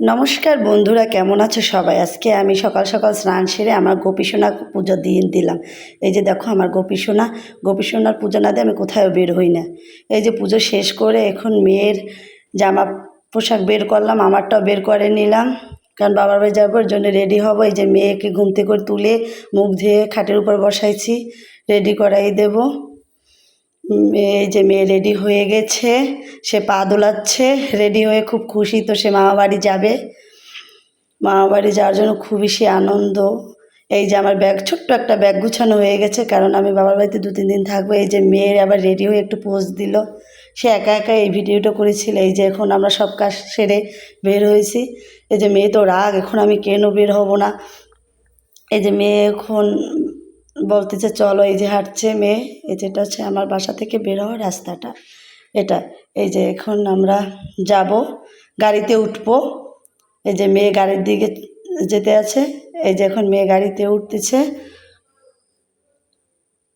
নমস্কার বন্ধুরা, কেমন আছো সবাই? আজকে আমি সকাল সকাল স্নান সেরে আমার গোপীসোনা পুজো দিয়ে দিলাম। এই যে দেখো আমার গোপীসোনার পুজো না দিয়ে আমি কোথাও বের হই না। এই যে পুজো শেষ করে এখন মেয়ের জামা পোশাক বের করলাম, আমারটাও বের করে নিলাম, কারণ বাবার বাড়ি যাবার জন্য রেডি হব। এই যে মেয়েকে ঘুম থেকে তুলে মুখ ধুয়ে খাটের উপর বসাইছি, রেডি করাই দেবো। এই যে মেয়ে রেডি হয়ে গেছে, সে পা দোলাচ্ছে, রেডি হয়ে খুব খুশি। তো সে মামা বাড়ি যাবে, মামা বাড়ি যাওয়ার জন্য খুবই সে আনন্দ। এই যে আমার ব্যাগ, ছোট্ট একটা ব্যাগ গুছানো হয়ে গেছে, কারণ আমি বাবার বাড়িতে 2-3 দিন থাকবো। এই যে মেয়ের আবার রেডি হয়ে একটু পোজ দিল, সে একা একা এই ভিডিওটা করেছিল। এই যে এখন আমরা সব কাজ সেরে বের হয়েছি। এই যে মেয়ে তো রাগ, এখন আমি কেন বের হব না। এই যে মেয়ে এখন বলতেছে চলো, এই যে হাঁটছে মেয়ে। এই যেটা হচ্ছে আমার বাসা থেকে বের হওয়ার রাস্তাটা, এটা। এই যে এখন আমরা যাব, গাড়িতে উঠবো। এই যে মেয়ে গাড়ির দিকে যেতে আছে। এই যে এখন মেয়ে গাড়িতে উঠতেছে,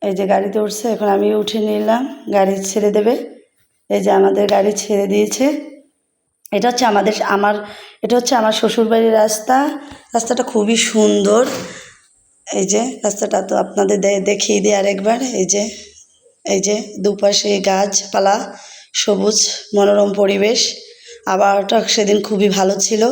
এই যে গাড়িতে উঠছে, এখন আমি উঠে নিলাম, গাড়ি ছেড়ে দেবে। এই যে আমাদের গাড়ি ছেড়ে দিয়েছে। এটা হচ্ছে এটা হচ্ছে আমার শ্বশুরবাড়ির রাস্তা। রাস্তাটা খুবই সুন্দর। এই যে রাস্তাটা তো আপনাদের দেখিয়ে দিই আরেকবার। এই যে দুপাশে গাছপালা, সবুজ মনোরম পরিবেশ। আবহাওয়াটা সেদিন খুবই ভালো ছিল।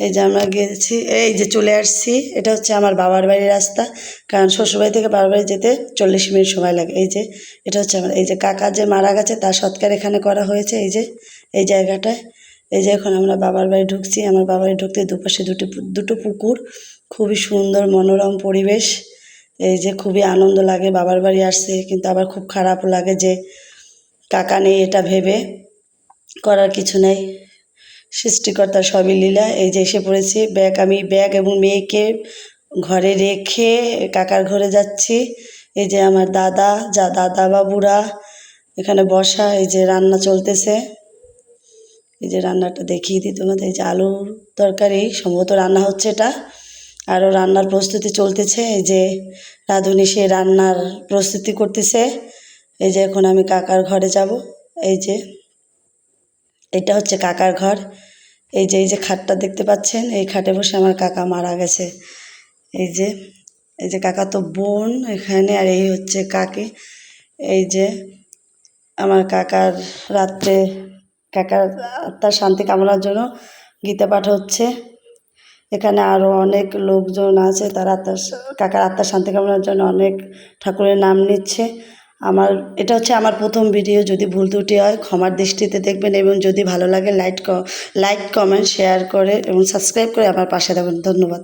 এই যে আমরা গেছি, এই যে চলে আসছি। এটা হচ্ছে আমার বাবার বাড়ির রাস্তা, কারণ শ্বশুরবাড়ি থেকে বাবার বাড়ি যেতে 40 মিনিট সময় লাগে। এই যে এটা হচ্ছে আমার, এই যে কাকা যে মারা গেছে তার সৎকার এখানে করা হয়েছে, এই যে এই জায়গাটায়। এই যে এখন আমরা বাবার বাড়ি ঢুকছি। আমার বাবার বাড়ি ঢুকতে দুপাশে দুটো পুকুর, খুবই সুন্দর মনোরম পরিবেশ। এই যে খুবই আনন্দ লাগে বাবার বাড়ি আসছে, কিন্তু আবার খুব খারাপও লাগে যে কাকা নেই, এটা ভেবে করার কিছু নেই। সৃষ্টিকর্তার সবই লীলা। এই যে এসে পড়েছি, আমি ব্যাগ এবং মেয়েকে ঘরে রেখে কাকার ঘরে যাচ্ছি। এই যে আমার দাদা বাবুরা এখানে বসা। এই যে রান্না চলতেছে, এই যে রান্নাটা দেখিয়ে দিই তোমাদের। এই যে আলুর তরকারি সম্ভবত রান্না হচ্ছে, এটা আরও রান্নার প্রস্তুতি চলতেছে। এই যে রাঁধুনি সে রান্নার প্রস্তুতি করতেছে। এই যে এখন আমি কাকার ঘরে যাব। এই যে এটা হচ্ছে কাকার ঘর। এই যে খাটটা দেখতে পাচ্ছেন, এই খাটে বসে আমার কাকা মারা গেছে। এই যে কাকা তো বোন এখানে, আর এই হচ্ছে কাকি। এই যে আমার কাকার আত্মার শান্তি কামনার জন্য গীতা পাঠ হচ্ছে। এখানে আরও অনেক লোকজন আছে, তারা কাকার আত্মার শান্তি কামনার জন্য অনেক ঠাকুরের নাম নিচ্ছে। এটা হচ্ছে আমার প্রথম ভিডিও, যদি ভুল ত্রুটি হয় ক্ষমার দৃষ্টিতে দেখবেন, এবং যদি ভালো লাগে লাইক কমেন্ট শেয়ার করে এবং সাবস্ক্রাইব করে আমার পাশে থাকুন। ধন্যবাদ।